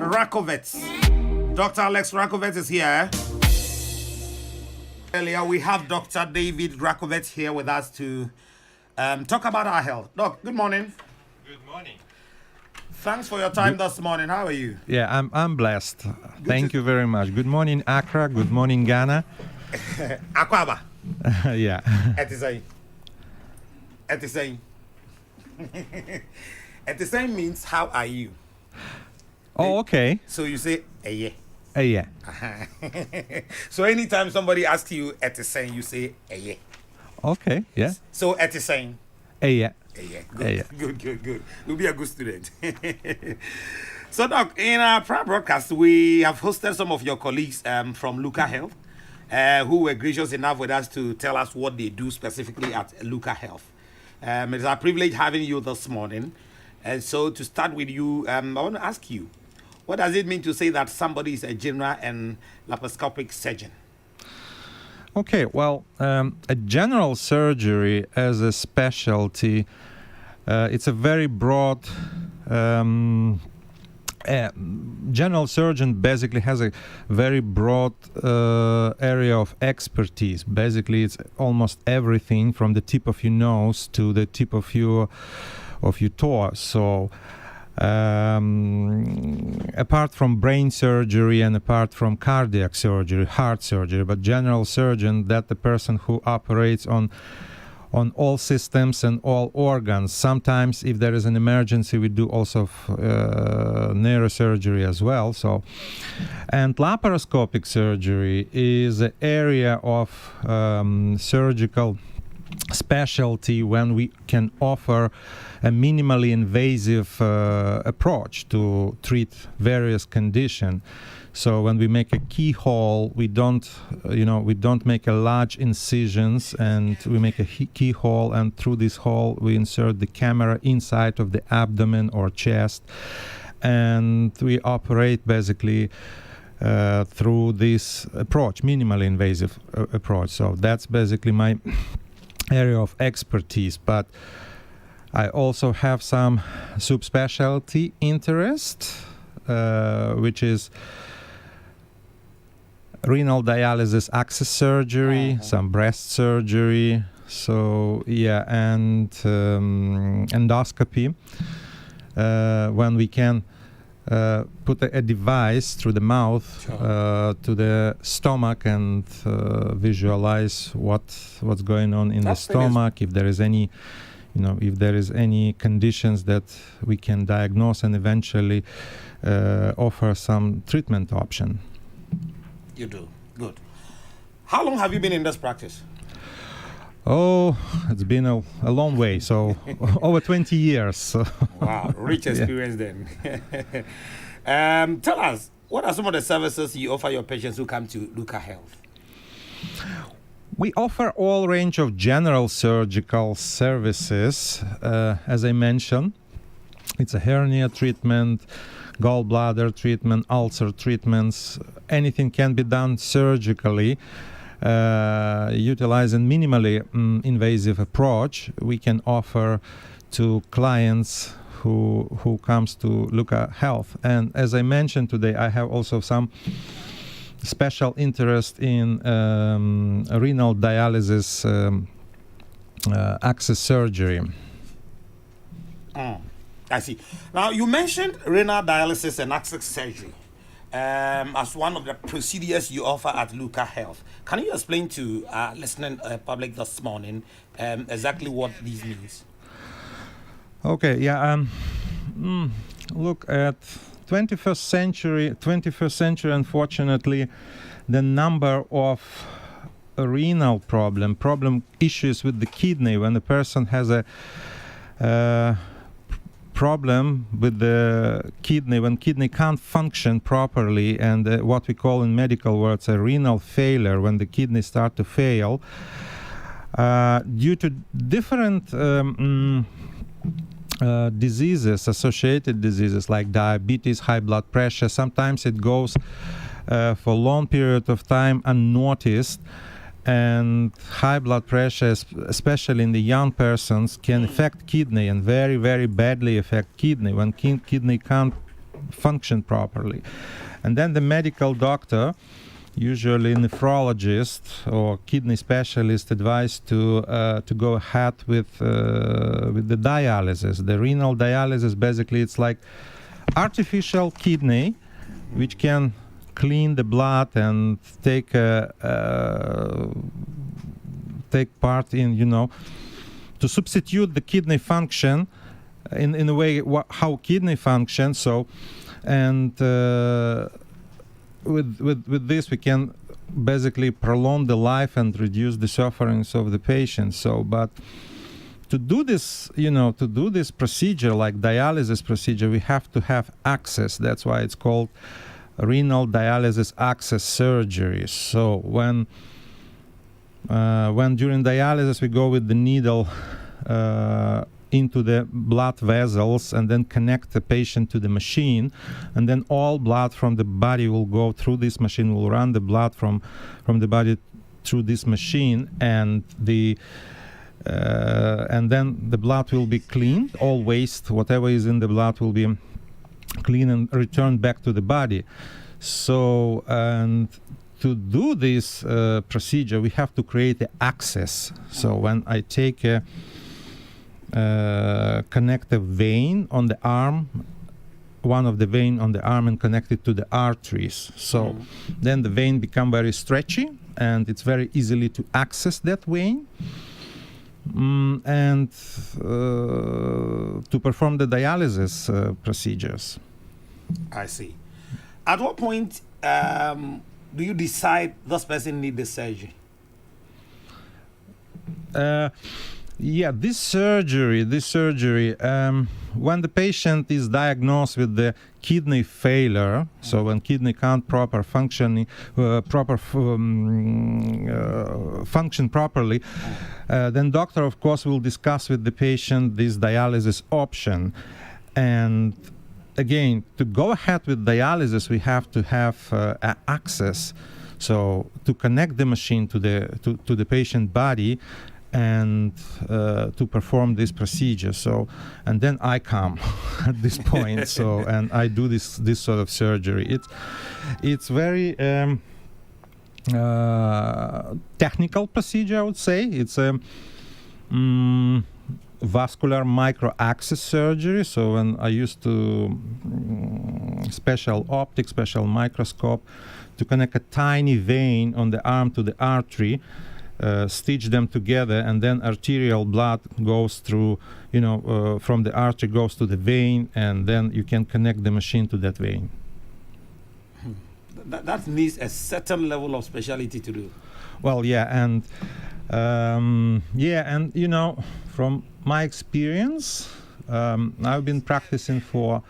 Rakovets. Dr. Alex Rakovets is here. Earlier, we have Dr. David Rakovets here with us to talk about our health. Doc, good morning. Good morning. Thanks for your time this morning. How are you? Yeah, I'm blessed. Thank you very much. Good morning, Accra. Good morning, Ghana. Akwaba. Yeah. Etisay. Etisay means how are you? Oh, okay. So you say eye. Yeah. So anytime somebody asks you etisay, you say eye. Okay, yeah. So etisay. Yeah. Good. You'll be a good student. So, Doc, in our prior broadcast, we have hosted some of your colleagues from LuccaHealth who were gracious enough with us to tell us what they do specifically at LuccaHealth. It's our privilege having you this morning. And so, to start with you, I want to ask you, what does it mean to say that somebody is a general and laparoscopic surgeon? Okay, well, a general surgery as a specialty, it's a very broad. General surgeon basically has a very broad area of expertise. Basically, it's almost everything from the tip of your nose to the tip of your toe. So, apart from brain surgery and apart from cardiac surgery, heart surgery, but general surgeon, that the person who operates on all systems and all organs. Sometimes if there is an emergency, we do also neurosurgery as well. So, and laparoscopic surgery is an area of surgical specialty when we can offer a minimally invasive approach to treat various conditions. So when we make a keyhole, we don't make a large incisions, and we make a keyhole, and through this hole we insert the camera inside of the abdomen or chest, and we operate basically through this approach, minimally invasive approach. So that's basically my area of expertise, but I also have some subspecialty interest, which is renal dialysis access surgery, some breast surgery, so yeah, and endoscopy, when we can put a device through the mouth to the stomach and visualize what's going on in the stomach, if there is any conditions that we can diagnose and eventually offer some treatment option. You do. Good. How long have you been in this practice? Oh, it's been a long way. So over 20 years. Wow, rich experience then. Tell us, what are some of the services you offer your patients who come to LuccaHealth? We offer all range of general surgical services. As I mentioned, it's a hernia treatment, gallbladder treatment, ulcer treatments. Anything can be done surgically, utilizing minimally invasive approach. We can offer to clients who comes to LuccaHealth. And as I mentioned today, I have also some special interest in renal dialysis access surgery. I see. Now, you mentioned renal dialysis and access surgery as one of the procedures you offer at LuccaHealth. Can you explain to our listening public this morning exactly what these means? Okay, yeah. Look, at 21st century, unfortunately, the number of renal problem issues with the kidney, when the person has a problem with the kidney, when kidney can't function properly, and what we call in medical words a renal failure, when the kidney start to fail, due to different diseases, associated diseases like diabetes, high blood pressure. Sometimes it goes for a long period of time unnoticed, and high blood pressure, especially in the young persons, can affect kidney and very, very badly affect kidney. When kidney can't function properly. And then the medical doctor, usually nephrologist or kidney specialist, advise to go ahead with the dialysis. The renal dialysis, basically, it's like artificial kidney, which can clean the blood and take part in, to substitute the kidney function in a way how kidney functions. So, and with this we can basically prolong the life and reduce the sufferings of the patient. So, but to do this, to do this procedure, like dialysis procedure, we have to have access. That's why it's called renal dialysis access surgery. So when during dialysis we go with the needle into the blood vessels and then connect the patient to the machine, and then all blood from the body will go through this machine, will run the blood from the body through this machine, and then the blood will be cleaned. All waste, whatever is in the blood, will be cleaned and returned back to the body. So, and to do this procedure, we have to create the access. So when I take a connective vein on the arm, one of the vein on the arm, and connect it to the arteries. So then the vein become very stretchy, and it's very easily to access that vein. And to perform the dialysis procedures. I see. At what point do you decide this person needs the surgery? This surgery, when the patient is diagnosed with the kidney failure, so when kidney can't function properly, then doctor, of course, will discuss with the patient this dialysis option. And again, to go ahead with dialysis, we have to have access, so to connect the machine to the patient body, and to perform this procedure. So, and then I come at this point. So, and I do this sort of surgery. It's very technical procedure, I would say. It's a vascular micro-access surgery. So when I used to special optics, special microscope to connect a tiny vein on the arm to the artery, stitch them together, and then arterial blood goes through, from the artery goes to the vein, and then you can connect the machine to that vein. That needs a certain level of specialty to do. Well, yeah, and from my experience, I've been practicing for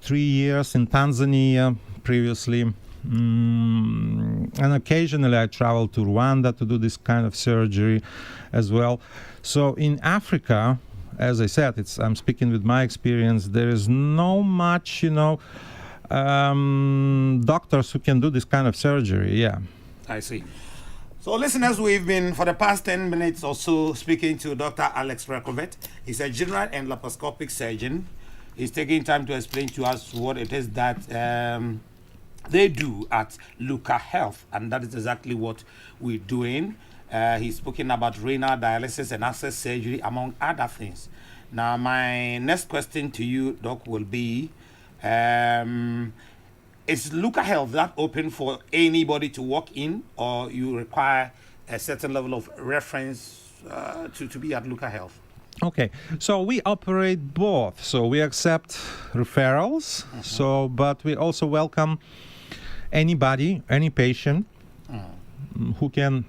3 years in Tanzania previously. And occasionally I travel to Rwanda to do this kind of surgery as well. So in Africa, as I said, I'm speaking with my experience, there is no much, doctors who can do this kind of surgery. Yeah. I see. So listeners, we've been for the past 10 minutes or so speaking to Dr. Alex Rakovet. He's a general and laparoscopic surgeon. He's taking time to explain to us what it is that they do at LuccaHealth, and that is exactly what we're doing. He's speaking about renal dialysis and access surgery, among other things. Now, my next question to you, Doc, will be, is LuccaHealth that open for anybody to walk in, or you require a certain level of reference to be at LuccaHealth? Okay, so we operate both. So we accept referrals, but we also welcome anybody, any patient who can,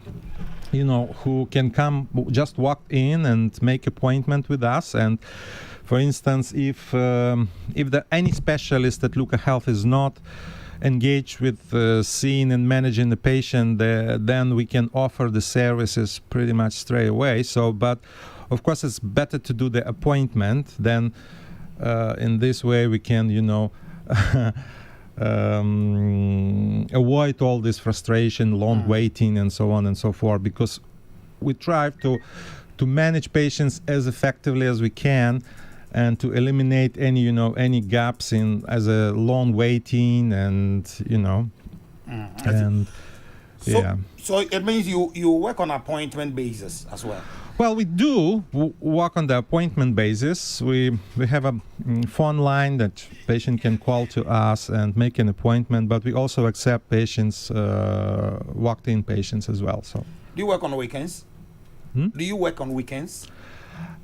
who can come, just walk in and make appointment with us. And for instance, if any specialist at LuccaHealth is not engaged with seeing and managing the patient, then we can offer the services pretty much straight away. So, but of course, it's better to do the appointment. Then in this way we can, avoid all this frustration, long waiting, and so on and so forth, because we try to manage patients as effectively as we can, and to eliminate any gaps in as a long waiting and and yeah. So it means you work on appointment basis as well. Well, we do work on the appointment basis. We have a phone line that patient can call to us and make an appointment, but we also accept patients, walked-in patients as well. So, do you work on weekends? Do you work on weekends?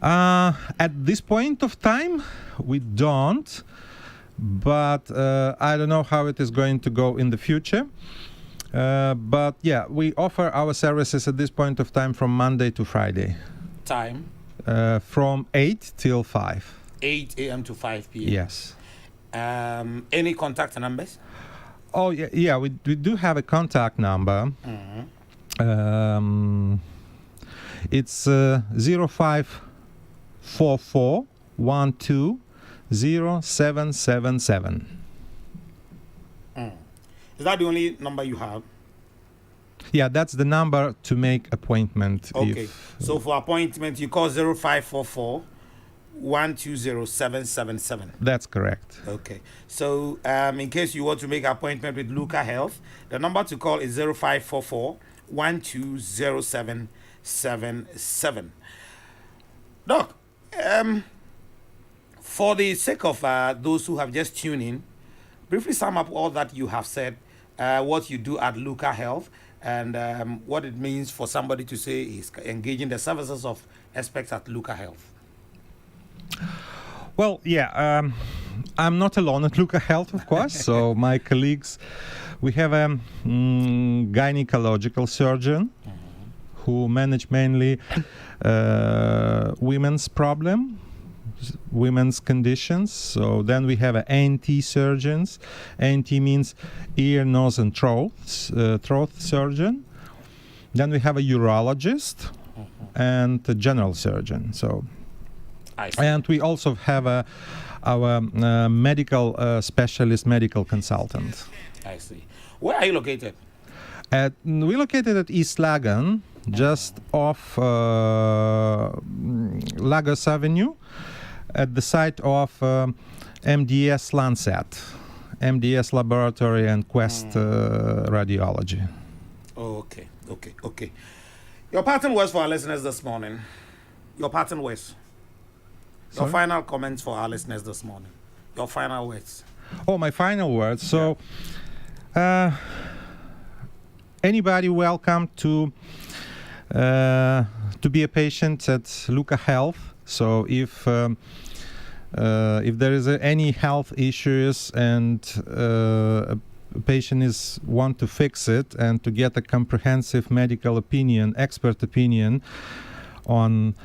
At this point of time, we don't, but I don't know how it is going to go in the future. But yeah, we offer our services at this point of time from Monday to Friday. Time? From 8 till 5. 8 a.m. to 5 p.m. Yes. Any contact numbers? Oh yeah, we do have a contact number. It's 0544 12 0777. Is that the only number you have? Yeah, that's the number to make appointment. Okay. So for appointment, you call 0544 120 777. That's correct. Okay. So in case you want to make an appointment with LuccaHealth, the number to call is 0544 120 777. Doc, for the sake of those who have just tuned in, briefly sum up all that you have said, what you do at LuccaHealth, and what it means for somebody to say he's engaging the services of experts at LuccaHealth. Well, yeah, I'm not alone at LuccaHealth, of course. So my colleagues, we have a gynecological surgeon who manage mainly women's problem, women's conditions. So then we have ENT surgeons. ENT means ear, nose, and throat surgeon. Then we have a urologist and a general surgeon. So, and we also have our medical specialist, medical consultant. I see. Where are you located? We're located at East Lagan, just off Lagos Avenue, at the site of MDS Lancet, MDS Laboratory and Quest Radiology. Okay. Your parting words for our listeners this morning. Your parting words. Your final comments for our listeners this morning. Your final words. Oh, my final words. So, anybody welcome to be a patient at LuccaHealth. So if there is any health issues and a patient want to fix it and to get a comprehensive medical opinion, expert opinion on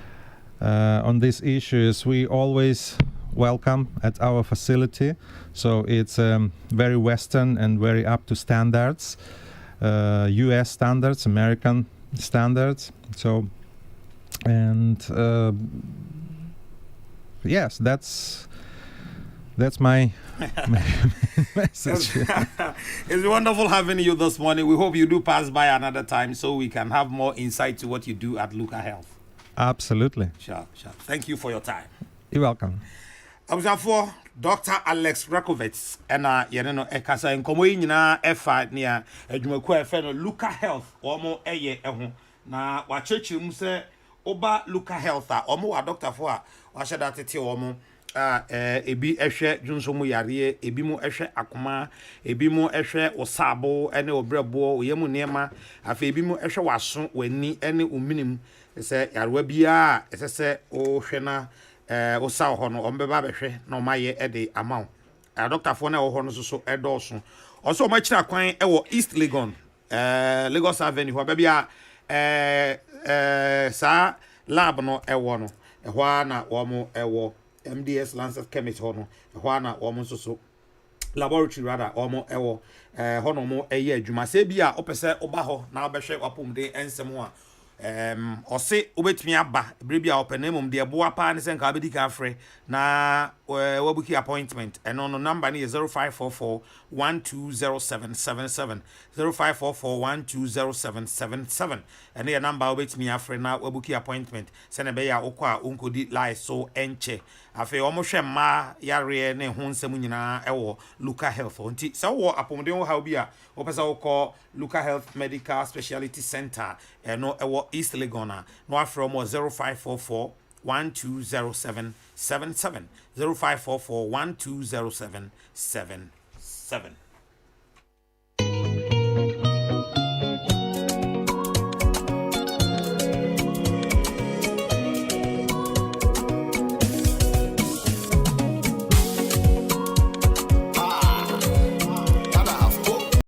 these issues, we always welcome at our facility. So it's very Western and very up to standards, U.S. standards, American standards. So, and yes, that's my message. It's wonderful having you this morning. We hope you do pass by another time so we can have more insight to what you do at LuccaHealth. Absolutely. Sure. Thank you for your time. You're welcome. I was for Dr. Alex Rakovets and Ekasa and Komoina F5 near Edumako Feno LuccaHealth, Omo Eye Eho. Na wachechi mse oba LuccaHealth omo wa doctor fo a wahye da tete omo ebi ehwe dwonsomu yare ebi mu ehwe akoma ebi mu ehwe osabo ene obrebo oyemu niema afa ebi mu ehwe waso wani ene uminim se yarwa bia esese o hwe na osa ho no ombeba behwe na omaye ede amaw doctor fo na ho no so edoso oso omachira kwan ewo East Legon Lagos Avenue ho bia sa lab no ewo no ehwa na womo ewo MDS Lancet Chemist hono ehwa na womo so laboratory rather womo ewo hono mo eye adwuma se bia opese oba ho na obehwe wapomde ensem a ose obetumi aba brebia openemum de eboa pa ne senka abedi ka frɛ na wabuki appointment eno no number ne 0544 120777 0544 120777 ene ya number obetumi afrɛ na wabuki appointment sene be ya okwa onkodi live so enche afei omo hwe ma yare ne ho nsɛm nyinaa ɛwɔ LuccaHealth nti sɛ wo apomden wo ha bi a wo pɛ sɛ wo kɔ LuccaHealth Medical Speciality Center ɛno ɛwɔ East Legon na afrɛ mo 0544 120777 0544 120777